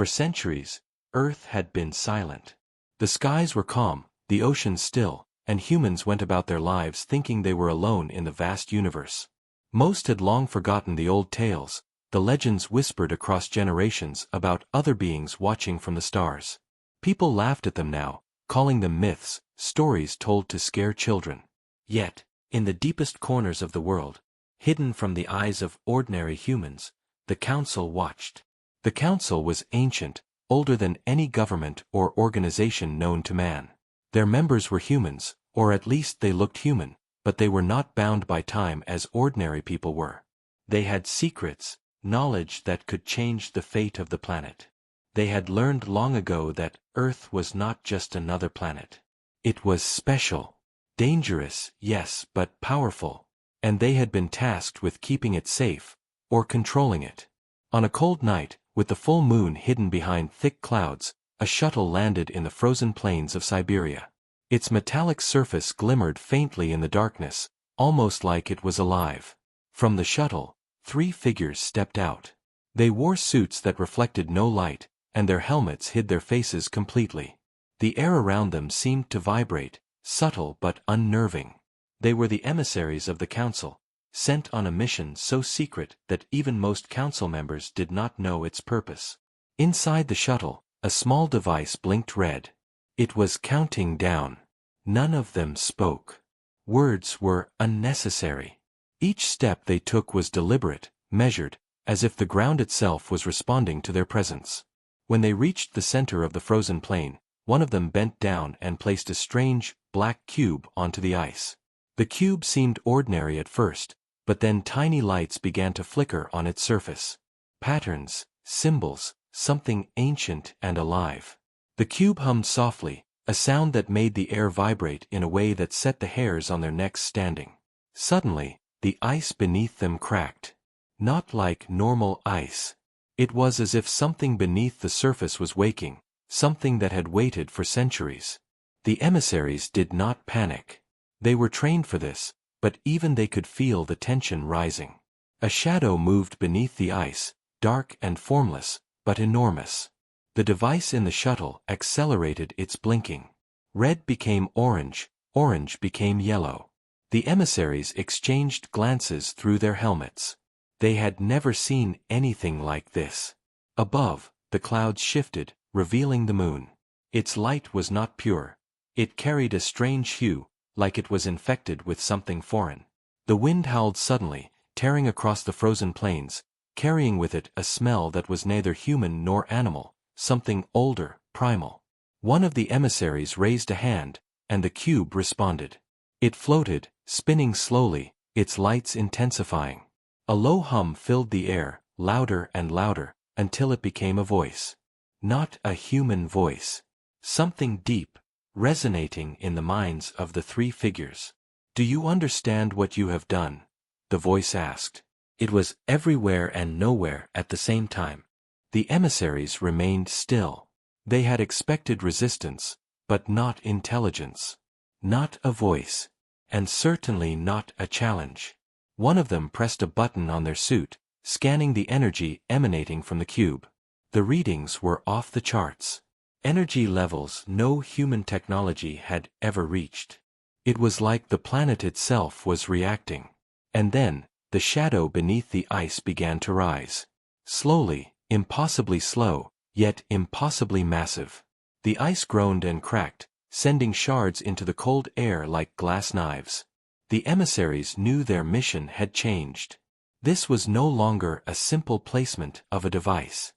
For centuries, Earth had been silent. The skies were calm, the oceans still, and humans went about their lives thinking they were alone in the vast universe. Most had long forgotten the old tales, the legends whispered across generations about other beings watching from the stars. People laughed at them now, calling them myths, stories told to scare children. Yet, in the deepest corners of the world, hidden from the eyes of ordinary humans, the Council watched. The Council was ancient, older than any government or organization known to man. Their members were humans, or at least they looked human, but they were not bound by time as ordinary people were. They had secrets, knowledge that could change the fate of the planet. They had learned long ago that Earth was not just another planet. It was special. Dangerous, yes, but powerful. And they had been tasked with keeping it safe, or controlling it. On a cold night, with the full moon hidden behind thick clouds, a shuttle landed in the frozen plains of Siberia. Its metallic surface glimmered faintly in the darkness, almost like it was alive. From the shuttle, 3 figures stepped out. They wore suits that reflected no light, and their helmets hid their faces completely. The air around them seemed to vibrate, subtle but unnerving. They were the emissaries of the Council, sent on a mission so secret that even most Council members did not know its purpose. Inside the shuttle, a small device blinked red. It was counting down. None of them spoke. Words were unnecessary. Each step they took was deliberate, measured, as if the ground itself was responding to their presence. When they reached the center of the frozen plain, one of them bent down and placed a strange, black cube onto the ice. The cube seemed ordinary at first, but then tiny lights began to flicker on its surface. Patterns, symbols, something ancient and alive. The cube hummed softly, a sound that made the air vibrate in a way that set the hairs on their necks standing. Suddenly, the ice beneath them cracked. Not like normal ice. It was as if something beneath the surface was waking, something that had waited for centuries. The emissaries did not panic. They were trained for this, but even they could feel the tension rising. A shadow moved beneath the ice, dark and formless, but enormous. The device in the shuttle accelerated its blinking. Red became orange, orange became yellow. The emissaries exchanged glances through their helmets. They had never seen anything like this. Above, the clouds shifted, revealing the moon. Its light was not pure. It carried a strange hue, like it was infected with something foreign. The wind howled suddenly, tearing across the frozen plains, carrying with it a smell that was neither human nor animal, something older, primal. One of the emissaries raised a hand, and the cube responded. It floated, spinning slowly, its lights intensifying. A low hum filled the air, louder and louder, until it became a voice. Not a human voice. Something deep, resonating in the minds of the 3 figures. "Do you understand what you have done?" the voice asked. It was everywhere and nowhere at the same time. The emissaries remained still. They had expected resistance, but not intelligence. Not a voice. And certainly not a challenge. One of them pressed a button on their suit, scanning the energy emanating from the cube. The readings were off the charts. Energy levels no human technology had ever reached. It was like the planet itself was reacting. And then, the shadow beneath the ice began to rise. Slowly, impossibly slow, yet impossibly massive. The ice groaned and cracked, sending shards into the cold air like glass knives. The emissaries knew their mission had changed. This was no longer a simple placement of a device.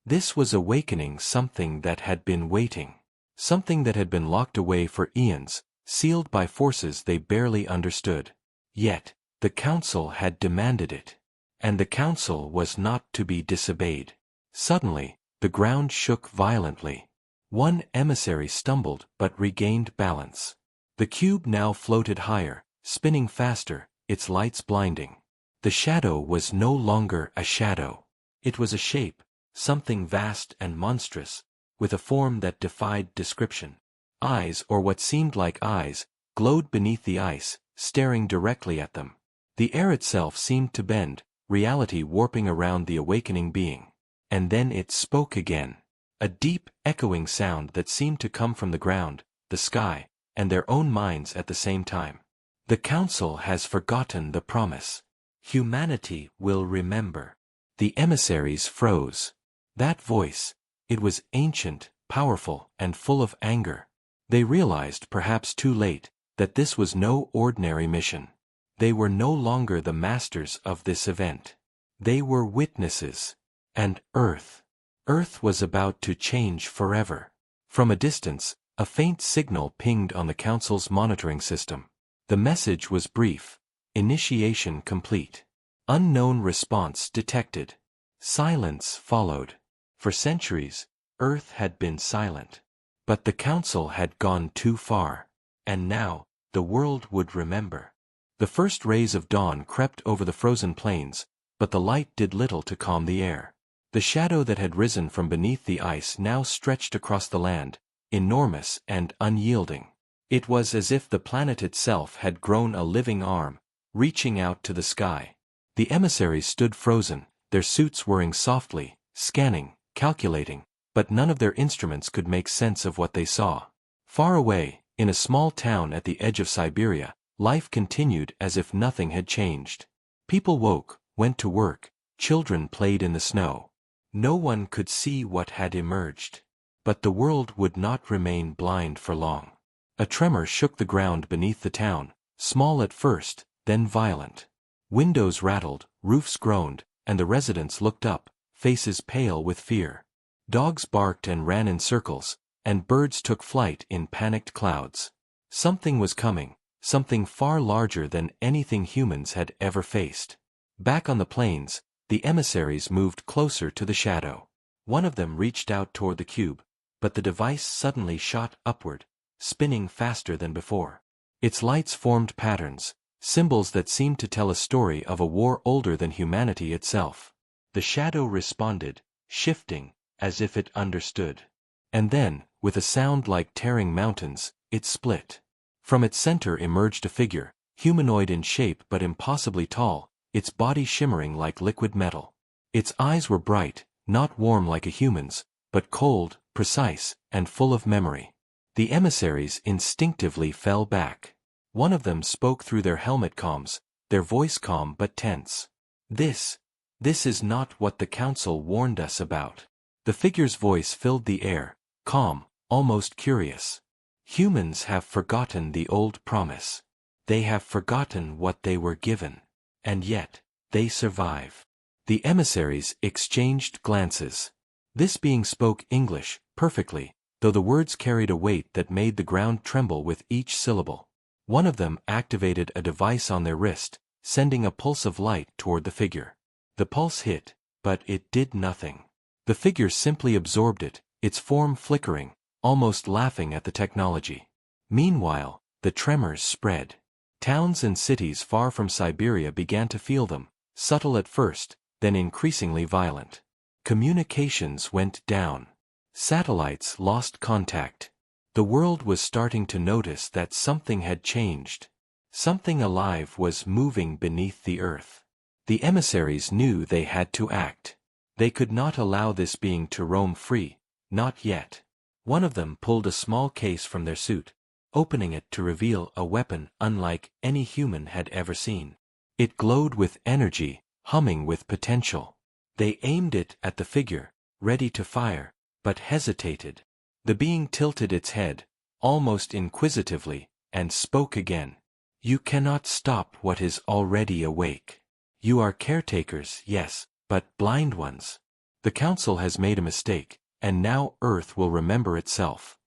This was awakening something that had been waiting. Something that had been locked away for eons, sealed by forces they barely understood. Yet, the Council had demanded it. And the Council was not to be disobeyed. Suddenly, the ground shook violently. One emissary stumbled but regained balance. The cube now floated higher, spinning faster, its lights blinding. The shadow was no longer a shadow. It was a shape, something vast and monstrous, with a form that defied description. Eyes, or what seemed like eyes, glowed beneath the ice, staring directly at them. The air itself seemed to bend, reality warping around the awakening being. And then it spoke again. A deep, echoing sound that seemed to come from the ground, the sky, and their own minds at the same time. The Council has forgotten the promise. Humanity will remember. The emissaries froze. That voice, it was ancient, powerful, and full of anger. They realized, perhaps too late, that this was no ordinary mission. They were no longer the masters of this event. They were witnesses. And Earth was about to change forever. From a distance, a faint signal pinged on the Council's monitoring system. The message was brief. Initiation complete. Unknown response detected. Silence followed. For centuries, Earth had been silent. But the Council had gone too far. And now, the world would remember. The first rays of dawn crept over the frozen plains, but the light did little to calm the air. The shadow that had risen from beneath the ice now stretched across the land, enormous and unyielding. It was as if the planet itself had grown a living arm, reaching out to the sky. The emissaries stood frozen, their suits whirring softly, scanning, calculating, but none of their instruments could make sense of what they saw. Far away, in a small town at the edge of Siberia, life continued as if nothing had changed. People woke, went to work, children played in the snow. No one could see what had emerged. But the world would not remain blind for long. A tremor shook the ground beneath the town, small at first, then violent. Windows rattled, roofs groaned, and the residents looked up, faces pale with fear. Dogs barked and ran in circles, and birds took flight in panicked clouds. Something was coming, something far larger than anything humans had ever faced. Back on the plains, the emissaries moved closer to the shadow. One of them reached out toward the cube, but the device suddenly shot upward, spinning faster than before. Its lights formed patterns, symbols that seemed to tell a story of a war older than humanity itself. The shadow responded, shifting, as if it understood. And then, with a sound like tearing mountains, it split. From its center emerged a figure, humanoid in shape but impossibly tall, its body shimmering like liquid metal. Its eyes were bright, not warm like a human's, but cold, precise, and full of memory. The emissaries instinctively fell back. One of them spoke through their helmet comms, their voice calm but tense. This is not what the Council warned us about. The figure's voice filled the air, calm, almost curious. Humans have forgotten the old promise. They have forgotten what they were given. And yet, they survive. The emissaries exchanged glances. This being spoke English, perfectly, though the words carried a weight that made the ground tremble with each syllable. One of them activated a device on their wrist, sending a pulse of light toward the figure. The pulse hit, but it did nothing. The figure simply absorbed it, its form flickering, almost laughing at the technology. Meanwhile, the tremors spread. Towns and cities far from Siberia began to feel them, subtle at first, then increasingly violent. Communications went down. Satellites lost contact. The world was starting to notice that something had changed. Something alive was moving beneath the earth. The emissaries knew they had to act. They could not allow this being to roam free, not yet. One of them pulled a small case from their suit, opening it to reveal a weapon unlike any human had ever seen. It glowed with energy, humming with potential. They aimed it at the figure, ready to fire, but hesitated. The being tilted its head, almost inquisitively, and spoke again. You cannot stop what is already awake. You are caretakers, yes, but blind ones. The Council has made a mistake, and now Earth will remember itself.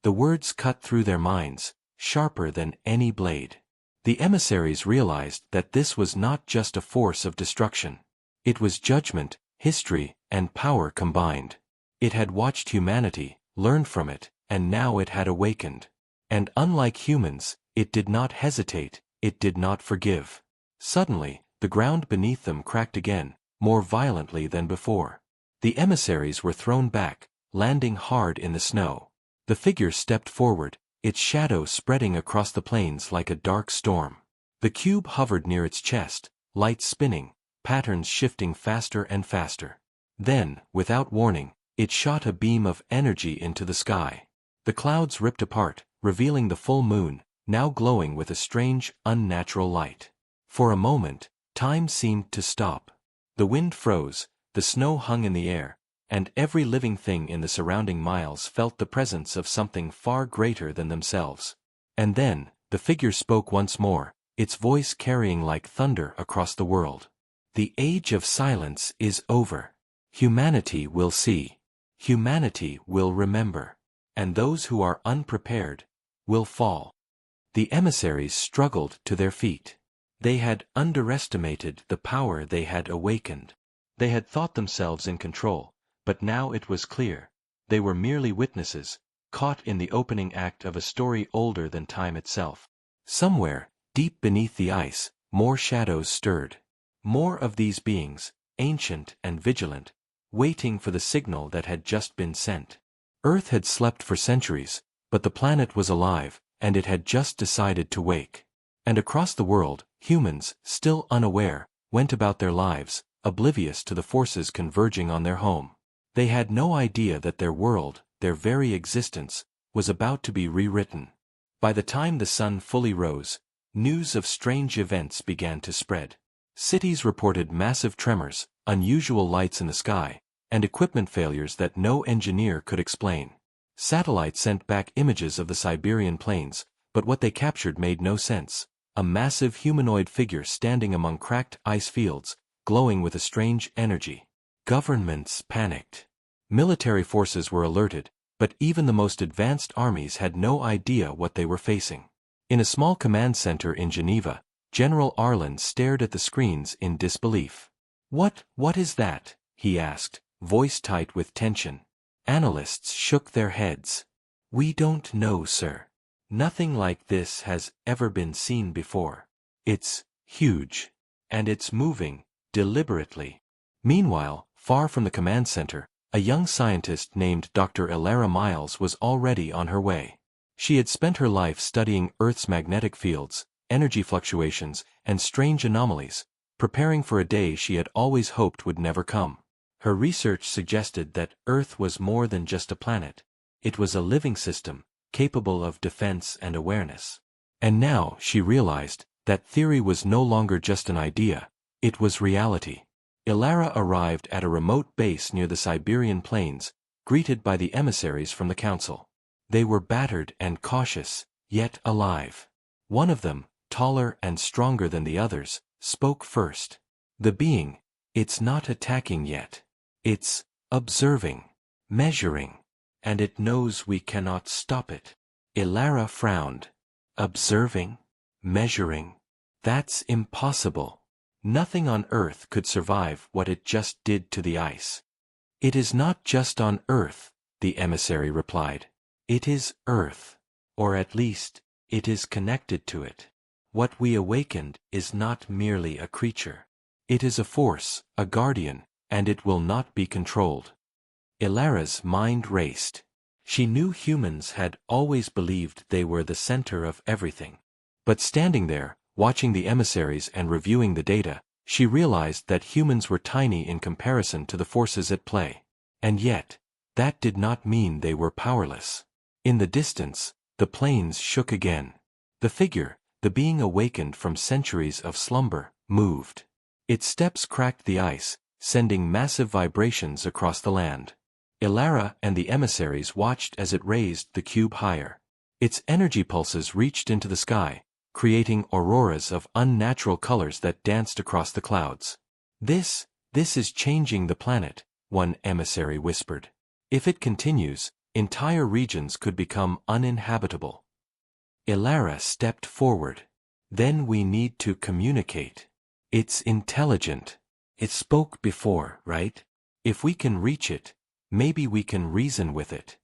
The words cut through their minds, sharper than any blade. The emissaries realized that this was not just a force of destruction. It was judgment, history, and power combined. It had watched humanity, learned from it, and now it had awakened. And unlike humans, it did not hesitate, it did not forgive. Suddenly, the ground beneath them cracked again, more violently than before. The emissaries were thrown back, landing hard in the snow. The figure stepped forward, its shadow spreading across the plains like a dark storm. The cube hovered near its chest, lights spinning, patterns shifting faster and faster. Then, without warning, It shot a beam of energy into the sky. The clouds ripped apart, revealing the full moon, now glowing with a strange, unnatural light. For a moment, time seemed to stop. The wind froze, the snow hung in the air, and every living thing in the surrounding miles felt the presence of something far greater than themselves. And then, the figure spoke once more, its voice carrying like thunder across the world. The age of silence is over. Humanity will see. Humanity will remember. And those who are unprepared will fall. The emissaries struggled to their feet. They had underestimated the power they had awakened. They had thought themselves in control, but now it was clear. They were merely witnesses, caught in the opening act of a story older than time itself. Somewhere, deep beneath the ice, more shadows stirred. More of these beings, ancient and vigilant, waiting for the signal that had just been sent. Earth had slept for centuries, but the planet was alive, and it had just decided to wake. And across the world, humans, still unaware, went about their lives, oblivious to the forces converging on their home. They had no idea that their world, their very existence, was about to be rewritten. By the time the sun fully rose, news of strange events began to spread. Cities reported massive tremors, unusual lights in the sky, and equipment failures that no engineer could explain. Satellites sent back images of the Siberian plains, but what they captured made no sense. A massive humanoid figure standing among cracked ice fields, glowing with a strange energy. Governments panicked. Military forces were alerted, but even the most advanced armies had no idea what they were facing. In a small command center in Geneva, General Arlen stared at the screens in disbelief. What is that?" he asked, voice tight with tension. Analysts shook their heads. "We don't know, sir. Nothing like this has ever been seen before. It's huge. And it's moving, deliberately." Meanwhile, far from the command center, a young scientist named Dr. Elara Miles was already on her way. She had spent her life studying Earth's magnetic fields, energy fluctuations, and strange anomalies, preparing for a day she had always hoped would never come. Her research suggested that Earth was more than just a planet. It was a living system, capable of defense and awareness. And now she realized that theory was no longer just an idea, it was reality. Elara arrived at a remote base near the Siberian plains, greeted by the emissaries from the council. They were battered and cautious, yet alive. One of them, taller and stronger than the others, spoke first. The being, "It's not attacking yet. It's observing, measuring, and it knows we cannot stop it." Elara frowned. "Observing? Measuring? That's impossible. Nothing on Earth could survive what it just did to the ice." "It is not just on Earth," the emissary replied. "It is Earth. Or at least, it is connected to it. What we awakened is not merely a creature. It is a force, a guardian, and it will not be controlled." Elara's mind raced. She knew humans had always believed they were the center of everything. But standing there, watching the emissaries and reviewing the data, she realized that humans were tiny in comparison to the forces at play. And yet, that did not mean they were powerless. In the distance, the plains shook again. The figure, the being awakened from centuries of slumber, moved. Its steps cracked the ice, sending massive vibrations across the land. Elara and the emissaries watched as it raised the cube higher. Its energy pulses reached into the sky, creating auroras of unnatural colors that danced across the clouds. This is changing the planet," one emissary whispered. "If it continues, entire regions could become uninhabitable." Elara stepped forward. "Then we need to communicate. It's intelligent. It spoke before, right? If we can reach it, maybe we can reason with it."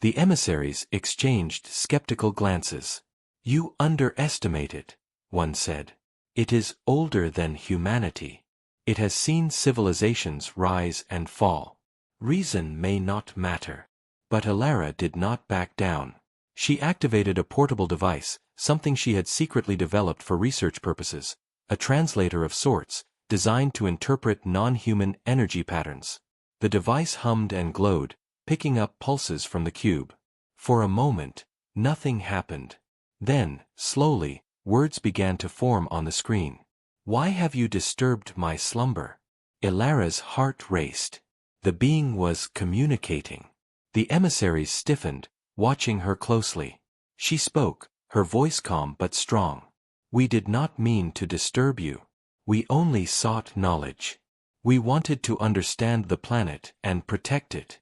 The emissaries exchanged skeptical glances. "You underestimate it," one said. "It is older than humanity. It has seen civilizations rise and fall. Reason may not matter." But Elara did not back down. She activated a portable device, something she had secretly developed for research purposes, a translator of sorts, designed to interpret non-human energy patterns. The device hummed and glowed, picking up pulses from the cube. For a moment, nothing happened. Then, slowly, words began to form on the screen. "Why have you disturbed my slumber?" Ilara's heart raced. The being was communicating. The emissaries stiffened, watching her closely. She spoke, her voice calm but strong. "We did not mean to disturb you. We only sought knowledge. We wanted to understand the planet and protect it."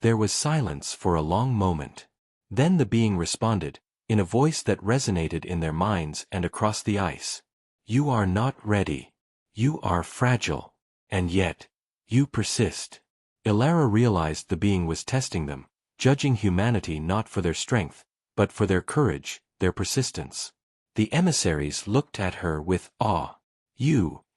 There was silence for a long moment. Then the being responded, in a voice that resonated in their minds and across the ice. "You are not ready. You are fragile. And yet, you persist." Ilara realized the being was testing them, judging humanity not for their strength, but for their courage, their persistence. The emissaries looked at her with awe.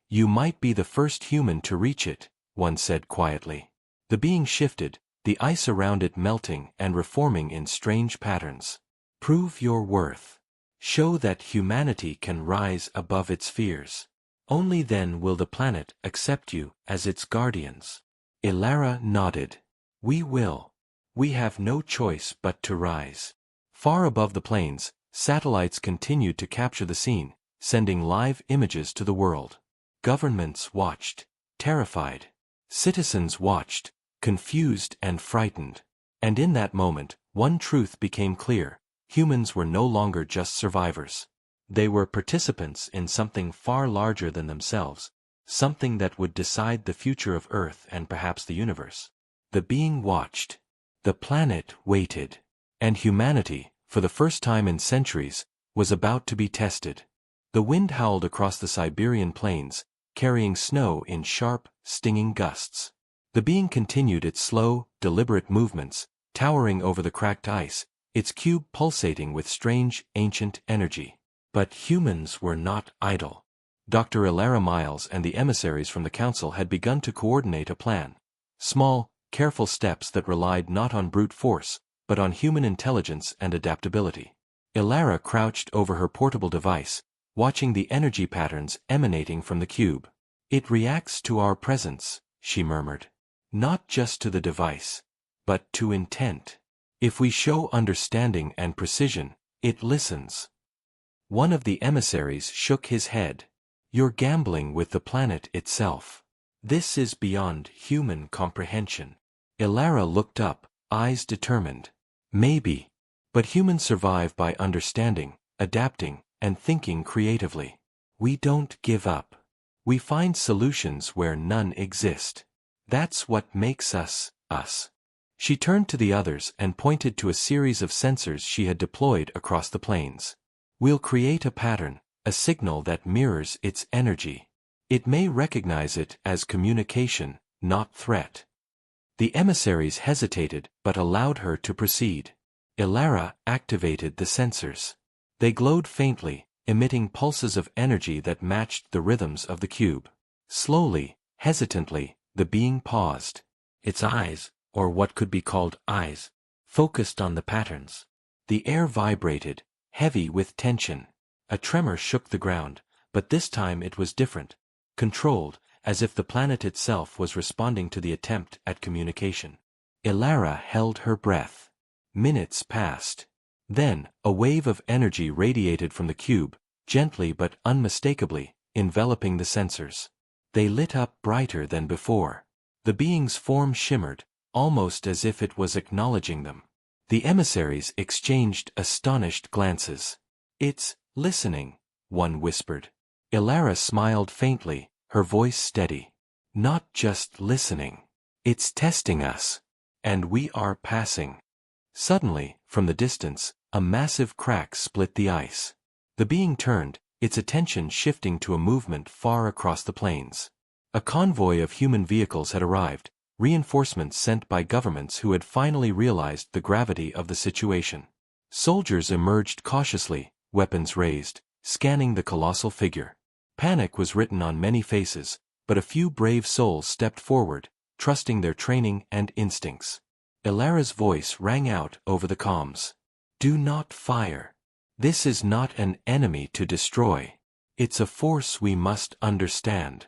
You might be the first human to reach it," one said quietly. The being shifted, the ice around it melting and reforming in strange patterns. "Prove your worth. Show that humanity can rise above its fears. Only then will the planet accept you as its guardians." Ilara nodded. "We will. We have no choice but to rise." Far above the plains, satellites continued to capture the scene, sending live images to the world. Governments watched, terrified. Citizens watched, confused and frightened. And in that moment, one truth became clear: humans were no longer just survivors. They were participants in something far larger than themselves, something that would decide the future of Earth and perhaps the universe. The being watched. The planet waited. And humanity, for the first time in centuries, was about to be tested. The wind howled across the Siberian plains, carrying snow in sharp, stinging gusts. The being continued its slow, deliberate movements, towering over the cracked ice, its cube pulsating with strange, ancient energy. But humans were not idle. Dr. Ilara Miles and the emissaries from the council had begun to coordinate a plan. Small, careful steps that relied not on brute force, but on human intelligence and adaptability. Ilara crouched over her portable device, watching the energy patterns emanating from the cube. "It reacts to our presence," she murmured. "Not just to the device, but to intent. If we show understanding and precision, it listens." One of the emissaries shook his head. "You're gambling with the planet itself. This is beyond human comprehension." Ilara looked up, eyes determined. "Maybe. But humans survive by understanding, adapting, and thinking creatively. We don't give up. We find solutions where none exist. That's what makes us, us." She turned to the others and pointed to a series of sensors she had deployed across the plains. "We'll create a pattern, a signal that mirrors its energy. It may recognize it as communication, not threat." The emissaries hesitated but allowed her to proceed. Ilara activated the sensors. They glowed faintly, emitting pulses of energy that matched the rhythms of the cube. Slowly, hesitantly, the being paused. Its eyes, or what could be called eyes, focused on the patterns. The air vibrated, heavy with tension. A tremor shook the ground, but this time it was different, controlled, as if the planet itself was responding to the attempt at communication. Ilara held her breath. Minutes passed. Then, a wave of energy radiated from the cube, gently but unmistakably, enveloping the sensors. They lit up brighter than before. The being's form shimmered, almost as if it was acknowledging them. The emissaries exchanged astonished glances. "It's listening," one whispered. Ilara smiled faintly, her voice steady. "Not just listening. It's testing us. And we are passing." Suddenly, from the distance, a massive crack split the ice. The being turned, its attention shifting to a movement far across the plains. A convoy of human vehicles had arrived, reinforcements sent by governments who had finally realized the gravity of the situation. Soldiers emerged cautiously, weapons raised, scanning the colossal figure. Panic was written on many faces, but a few brave souls stepped forward, trusting their training and instincts. Ilara's voice rang out over the comms. "Do not fire. This is not an enemy to destroy. It's a force we must understand."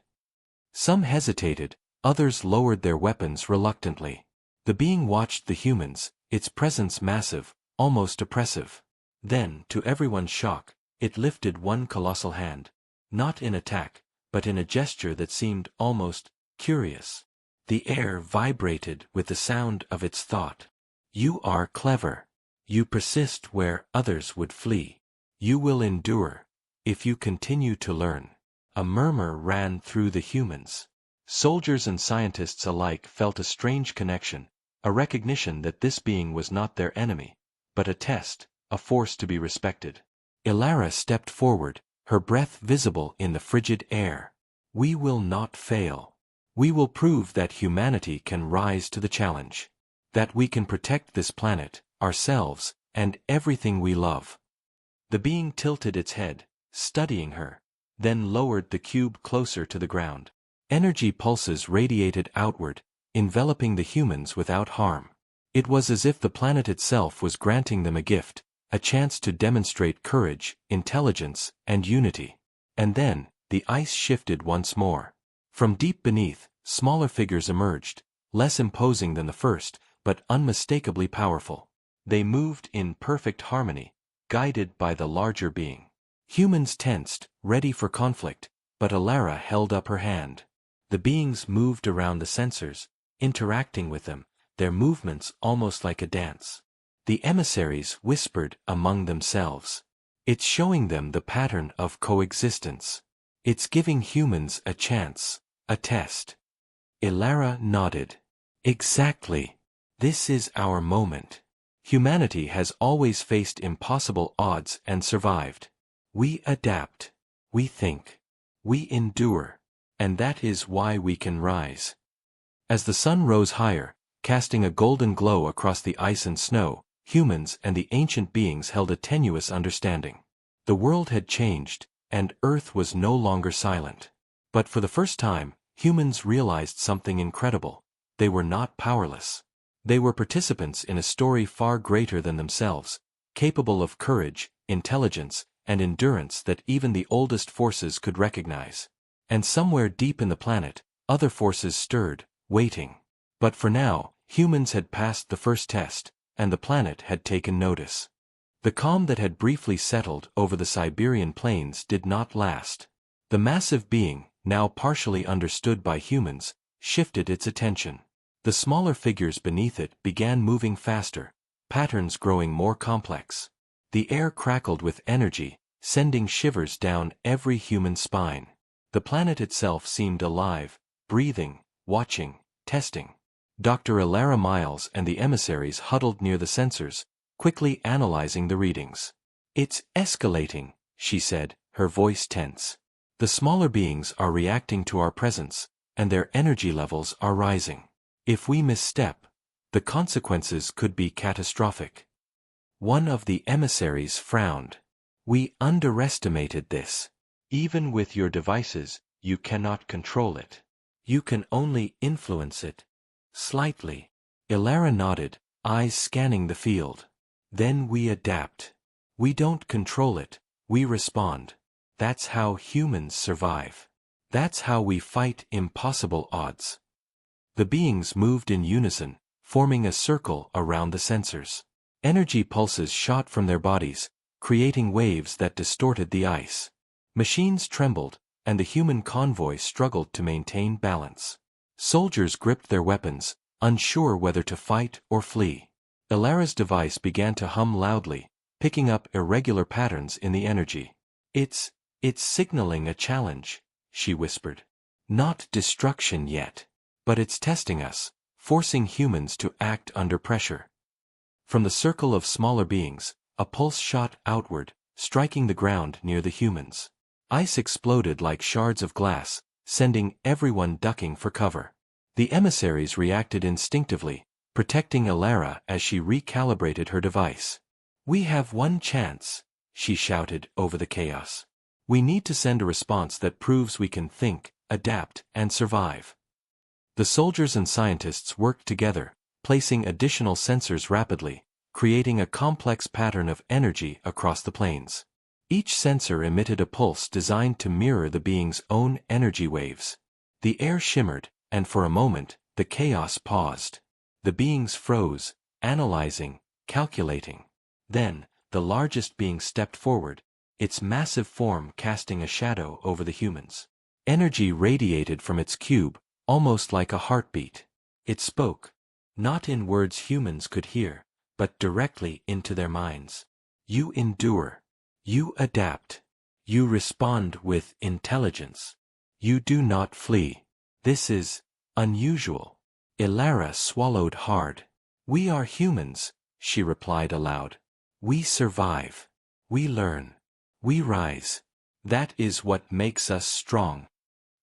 Some hesitated, Others lowered their weapons reluctantly. The being watched the humans, its presence massive, almost oppressive. Then, to everyone's shock, it lifted one colossal hand. Not in attack, but in a gesture that seemed almost curious. The air vibrated with the sound of its thought. You are clever. You persist where others would flee. You will endure, if you continue to learn. A murmur ran through the humans. Soldiers and scientists alike felt a strange connection, a recognition that this being was not their enemy, but a test, a force to be respected. Ilara stepped forward, her breath visible in the frigid air. We will not fail. We will prove that humanity can rise to the challenge. That we can protect this planet, ourselves, and everything we love. The being tilted its head, studying her, then lowered the cube closer to the ground. Energy pulses radiated outward, enveloping the humans without harm. It was as if the planet itself was granting them a gift, a chance to demonstrate courage, intelligence, and unity. And then, the ice shifted once more. From deep beneath, smaller figures emerged, less imposing than the first, but unmistakably powerful. They moved in perfect harmony, guided by the larger being. Humans tensed, ready for conflict, but Ilara held up her hand. The beings moved around the sensors, interacting with them, their movements almost like a dance. The emissaries whispered among themselves. It's showing them the pattern of coexistence. It's giving humans a chance, a test. Ilara nodded. Exactly. This is our moment. Humanity has always faced impossible odds and survived. We adapt. We think. We endure. And that is why we can rise. As the sun rose higher, casting a golden glow across the ice and snow, humans and the ancient beings held a tenuous understanding. The world had changed, and Earth was no longer silent. But for the first time, humans realized something incredible. They were not powerless. They were participants in a story far greater than themselves, capable of courage, intelligence, and endurance that even the oldest forces could recognize. And somewhere deep in the planet, other forces stirred, waiting. But for now, humans had passed the first test, and the planet had taken notice. The calm that had briefly settled over the Siberian plains did not last. The massive being, now partially understood by humans, shifted its attention. The smaller figures beneath it began moving faster, patterns growing more complex. The air crackled with energy, sending shivers down every human spine. The planet itself seemed alive, breathing, watching, testing. Dr. Ilara Miles and the emissaries huddled near the sensors, quickly analyzing the readings. It's escalating, she said, her voice tense. The smaller beings are reacting to our presence, and their energy levels are rising. If we misstep, the consequences could be catastrophic. One of the emissaries frowned. We underestimated this. Even with your devices, you cannot control it. You can only influence it. Slightly. Ilara nodded, eyes scanning the field. Then we adapt. We don't control it, we respond. That's how humans survive. That's how we fight impossible odds. The beings moved in unison, forming a circle around the sensors. Energy pulses shot from their bodies, creating waves that distorted the ice. Machines trembled, and the human convoy struggled to maintain balance. Soldiers gripped their weapons, unsure whether to fight or flee. Ilara's device began to hum loudly, picking up irregular patterns in the energy. It's signaling a challenge, she whispered. Not destruction yet. But it's testing us, forcing humans to act under pressure. From the circle of smaller beings, a pulse shot outward, striking the ground near the humans. Ice exploded like shards of glass, sending everyone ducking for cover. The emissaries reacted instinctively, protecting Ilara as she recalibrated her device. We have one chance, she shouted over the chaos. We need to send a response that proves we can think, adapt, and survive. The soldiers and scientists worked together, placing additional sensors rapidly, creating a complex pattern of energy across the plains. Each sensor emitted a pulse designed to mirror the being's own energy waves. The air shimmered, and for a moment, the chaos paused. The beings froze, analyzing, calculating. Then, the largest being stepped forward, its massive form casting a shadow over the humans. Energy radiated from its cube, almost like a heartbeat. It spoke, not in words humans could hear, but directly into their minds. You endure. You adapt. You respond with intelligence. You do not flee. This is unusual. Ilara swallowed hard. We are humans, she replied aloud. We survive. We learn. We rise. That is what makes us strong.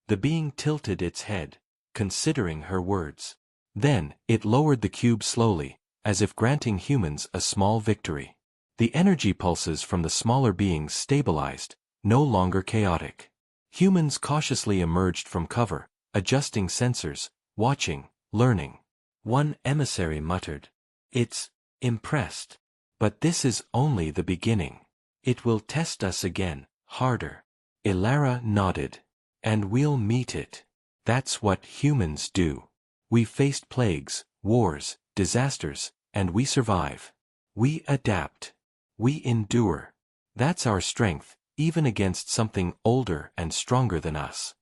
The being tilted its head, considering her words. Then, it lowered the cube slowly, as if granting humans a small victory. The energy pulses from the smaller beings stabilized, no longer chaotic. Humans cautiously emerged from cover, adjusting sensors, watching, learning. One emissary muttered, "It's impressed. But this is only the beginning. It will test us again, harder." Ilara nodded. "And we'll meet it. That's what humans do. We faced plagues, wars, disasters, and we survive. We adapt. We endure. That's our strength, even against something older and stronger than us."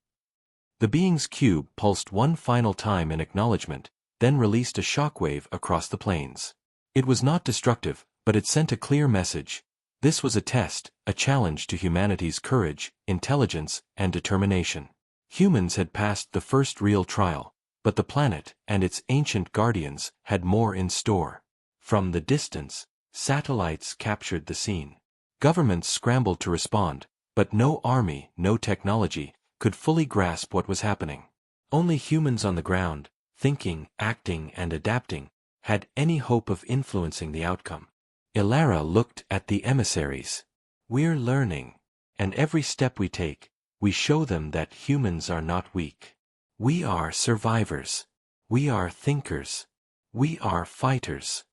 The being's cube pulsed one final time in acknowledgement, then released a shockwave across the plains. It was not destructive, but it sent a clear message. This was a test, a challenge to humanity's courage, intelligence, and determination. Humans had passed the first real trial, but the planet and its ancient guardians had more in store. From the distance, satellites captured the scene. Governments scrambled to respond, but no army, no technology, could fully grasp what was happening. Only humans on the ground, thinking, acting, and adapting, had any hope of influencing the outcome. Ilara looked at the emissaries. "We're learning. And every step we take, we show them that humans are not weak. We are survivors. We are thinkers. We are fighters."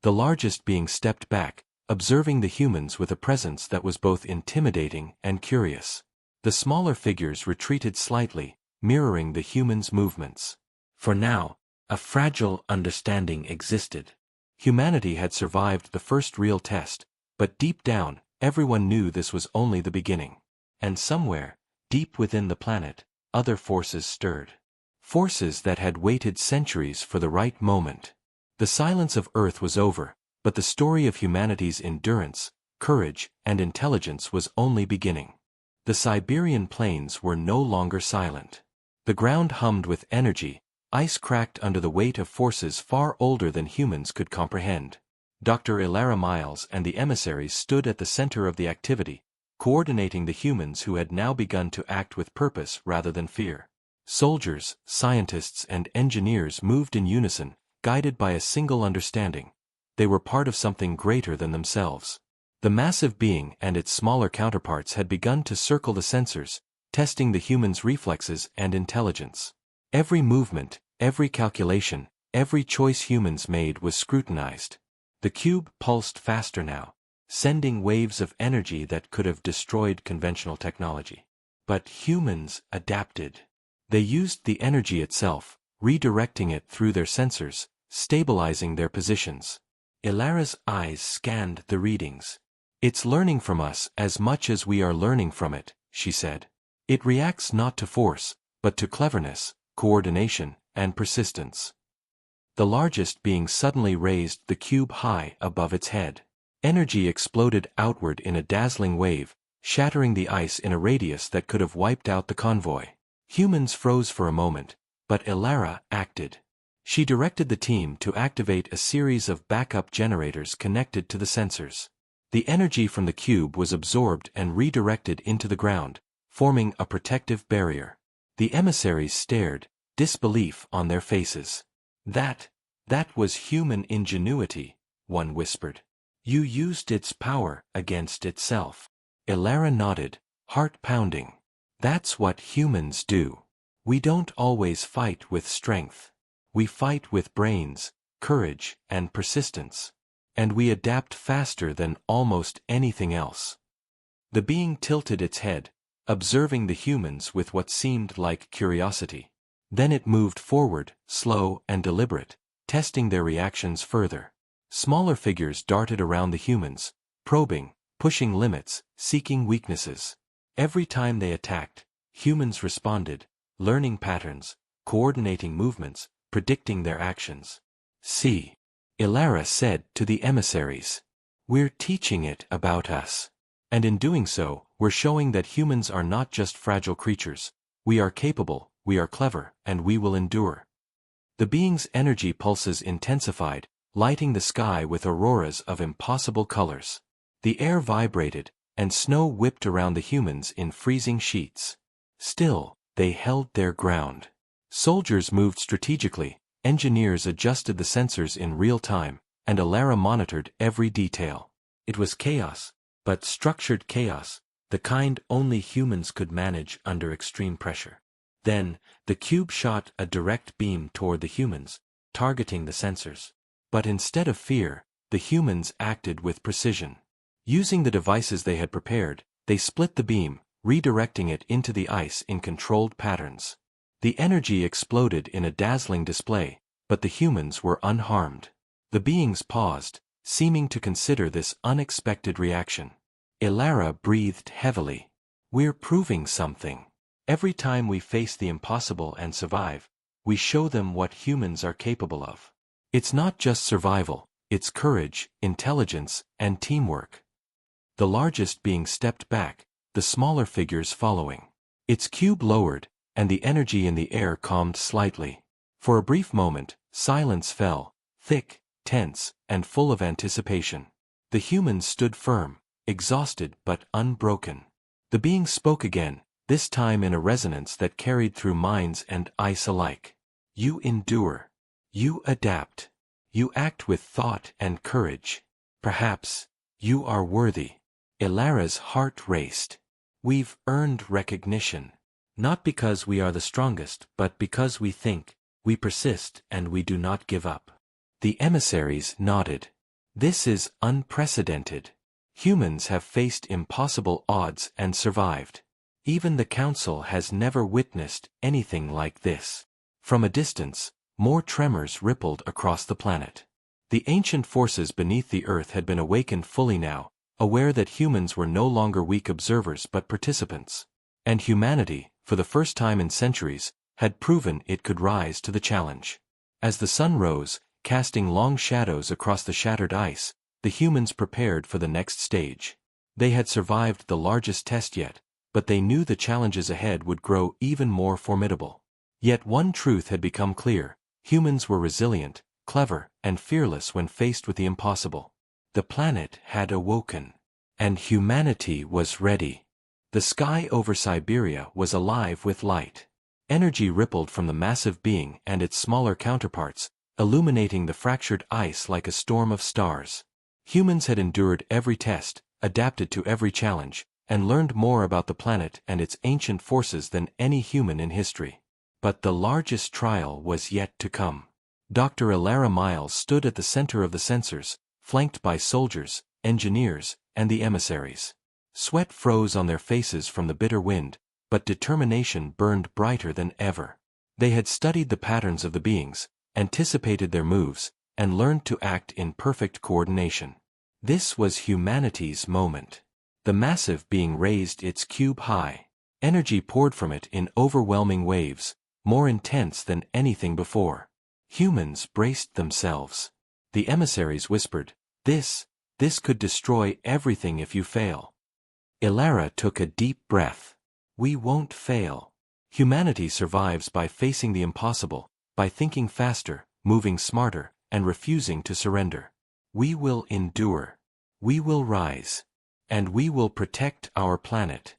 The largest being stepped back, observing the humans with a presence that was both intimidating and curious. The smaller figures retreated slightly, mirroring the humans' movements. For now, a fragile understanding existed. Humanity had survived the first real test, but deep down, everyone knew this was only the beginning. And somewhere, deep within the planet, other forces stirred. Forces that had waited centuries for the right moment. The silence of Earth was over, but the story of humanity's endurance, courage, and intelligence was only beginning. The Siberian plains were no longer silent. The ground hummed with energy, ice cracked under the weight of forces far older than humans could comprehend. Dr. Ilara Miles and the emissaries stood at the center of the activity, coordinating the humans who had now begun to act with purpose rather than fear. Soldiers, scientists, and engineers moved in unison, guided by a single understanding. They were part of something greater than themselves. The massive being and its smaller counterparts had begun to circle the sensors, testing the humans' reflexes and intelligence. Every movement, every calculation, every choice humans made was scrutinized. The cube pulsed faster now, sending waves of energy that could have destroyed conventional technology. But humans adapted. They used the energy itself, redirecting it through their sensors, stabilizing their positions. Ilara's eyes scanned the readings. "It's learning from us as much as we are learning from it," she said. "It reacts not to force, but to cleverness, coordination, and persistence." The largest being suddenly raised the cube high above its head. Energy exploded outward in a dazzling wave, shattering the ice in a radius that could have wiped out the convoy. Humans froze for a moment, but Ilara acted. She directed the team to activate a series of backup generators connected to the sensors. The energy from the cube was absorbed and redirected into the ground, forming a protective barrier. The emissaries stared, disbelief on their faces. That was human ingenuity," one whispered. "You used its power against itself." Ilara nodded, heart pounding. "That's what humans do. We don't always fight with strength. We fight with brains, courage, and persistence. And we adapt faster than almost anything else." The being tilted its head, observing the humans with what seemed like curiosity. Then it moved forward, slow and deliberate, testing their reactions further. Smaller figures darted around the humans, probing, pushing limits, seeking weaknesses. Every time they attacked, humans responded, learning patterns, coordinating movements, predicting their actions. See, Ilara said to the emissaries. We're teaching it about us. And in doing so, we're showing that humans are not just fragile creatures. We are capable, we are clever, and we will endure. The being's energy pulses intensified, lighting the sky with auroras of impossible colors. The air vibrated, and snow whipped around the humans in freezing sheets. Still, they held their ground. Soldiers moved strategically, engineers adjusted the sensors in real time, and Ilara monitored every detail. It was chaos, but structured chaos, the kind only humans could manage under extreme pressure. Then, the cube shot a direct beam toward the humans, targeting the sensors. But instead of fear, the humans acted with precision. Using the devices they had prepared, they split the beam, redirecting it into the ice in controlled patterns. The energy exploded in a dazzling display, but the humans were unharmed. The beings paused, seeming to consider this unexpected reaction. Ilara breathed heavily. We're proving something. Every time we face the impossible and survive, we show them what humans are capable of. It's not just survival, it's courage, intelligence, and teamwork. The largest being stepped back, the smaller figures following. Its cube lowered, and the energy in the air calmed slightly. For a brief moment, silence fell, thick, tense, and full of anticipation. The humans stood firm, exhausted but unbroken. The being spoke again, this time in a resonance that carried through minds and ice alike. You endure. You adapt. You act with thought and courage. Perhaps, you are worthy. Ilara's heart raced. We've earned recognition. Not because we are the strongest, but because we think, we persist, and we do not give up. The emissaries nodded. This is unprecedented. Humans have faced impossible odds and survived. Even the Council has never witnessed anything like this. From a distance, more tremors rippled across the planet. The ancient forces beneath the Earth had been awakened fully now, aware that humans were no longer weak observers but participants. And humanity, for the first time in centuries, had proven it could rise to the challenge. As the sun rose, casting long shadows across the shattered ice, the humans prepared for the next stage. They had survived the largest test yet, but they knew the challenges ahead would grow even more formidable. Yet one truth had become clear: humans were resilient, clever, and fearless when faced with the impossible. The planet had awoken. And humanity was ready. The sky over Siberia was alive with light. Energy rippled from the massive being and its smaller counterparts, illuminating the fractured ice like a storm of stars. Humans had endured every test, adapted to every challenge, and learned more about the planet and its ancient forces than any human in history. But the largest trial was yet to come. Dr. Ilara Miles stood at the center of the sensors, flanked by soldiers, engineers, and the emissaries. Sweat froze on their faces from the bitter wind, but determination burned brighter than ever. They had studied the patterns of the beings, anticipated their moves, and learned to act in perfect coordination. This was humanity's moment. The massive being raised its cube high. Energy poured from it in overwhelming waves, more intense than anything before. Humans braced themselves. The emissaries whispered, This could destroy everything if you fail." Ilara took a deep breath. "We won't fail. Humanity survives by facing the impossible, by thinking faster, moving smarter, and refusing to surrender. We will endure. We will rise. And we will protect our planet."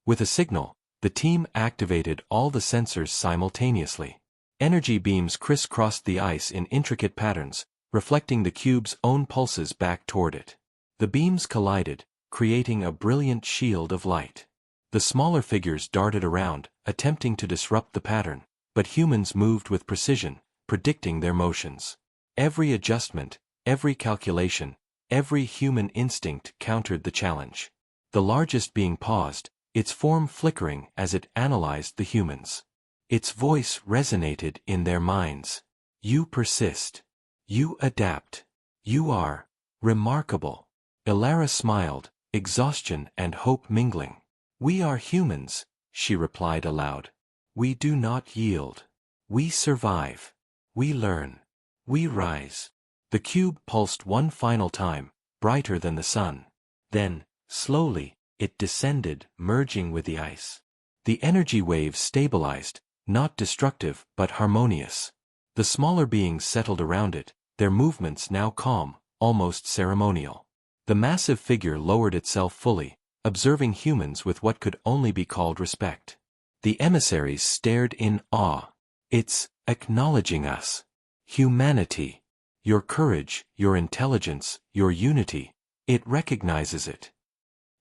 With a signal, the team activated all the sensors simultaneously. Energy beams crisscrossed the ice in intricate patterns, reflecting the cube's own pulses back toward it. The beams collided, creating a brilliant shield of light. The smaller figures darted around, attempting to disrupt the pattern, but humans moved with precision, predicting their motions. Every adjustment, every calculation, every human instinct countered the challenge. The largest being paused, its form flickering as it analyzed the humans. Its voice resonated in their minds. You persist. You adapt. You are remarkable. Elara smiled, exhaustion and hope mingling. We are humans, she replied aloud. We do not yield. We survive. We learn. We rise. The cube pulsed one final time, brighter than the sun. Then, slowly, it descended, merging with the ice. The energy waves stabilized, not destructive but harmonious. The smaller beings settled around it, their movements now calm, almost ceremonial. The massive figure lowered itself fully, observing humans with what could only be called respect. The emissaries stared in awe. It's acknowledging us. Humanity. Your courage, your intelligence, your unity. It recognizes it.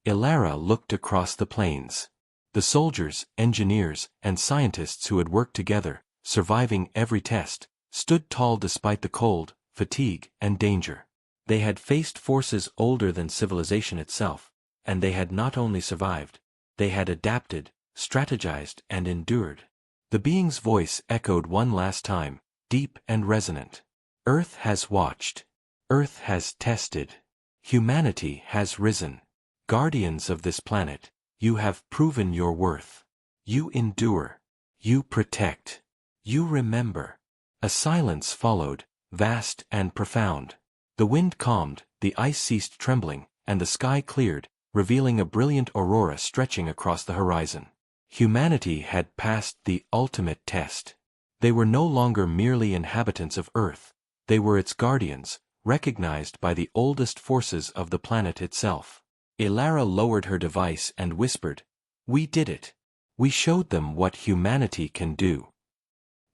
Elara looked across the plains. The soldiers, engineers, and scientists who had worked together, surviving every test, stood tall despite the cold, fatigue, and danger. They had faced forces older than civilization itself, and they had not only survived, they had adapted, strategized, and endured. The being's voice echoed one last time, deep and resonant. Earth has watched. Earth has tested. Humanity has risen. Guardians of this planet, you have proven your worth. You endure. You protect. You remember. A silence followed, vast and profound. The wind calmed, the ice ceased trembling, and the sky cleared, revealing a brilliant aurora stretching across the horizon. Humanity had passed the ultimate test. They were no longer merely inhabitants of Earth, they were its guardians, recognized by the oldest forces of the planet itself. Elara lowered her device and whispered, "We did it. We showed them what humanity can do."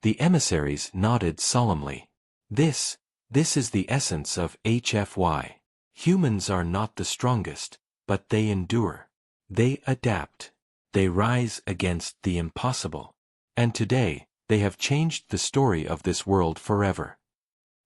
The emissaries nodded solemnly. This is the essence of HFY. Humans are not the strongest, but they endure. They adapt. They rise against the impossible. And today, they have changed the story of this world forever.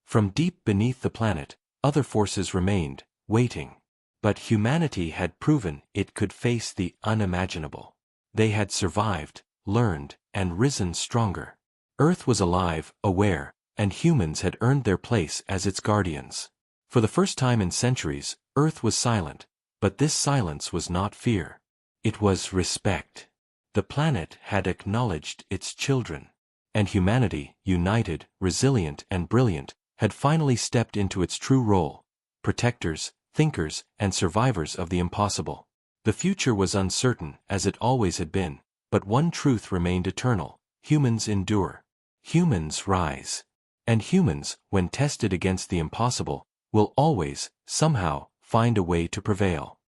From deep beneath the planet, other forces remained, waiting. But humanity had proven it could face the unimaginable. They had survived, learned, and risen stronger. Earth was alive, aware, and humans had earned their place as its guardians. For the first time in centuries, Earth was silent, but this silence was not fear. It was respect. The planet had acknowledged its children. And humanity, united, resilient, and brilliant, had finally stepped into its true role: protectors, thinkers, and survivors of the impossible. The future was uncertain, as it always had been, but one truth remained eternal: humans endure. Humans rise. And humans, when tested against the impossible, will always, somehow, find a way to prevail.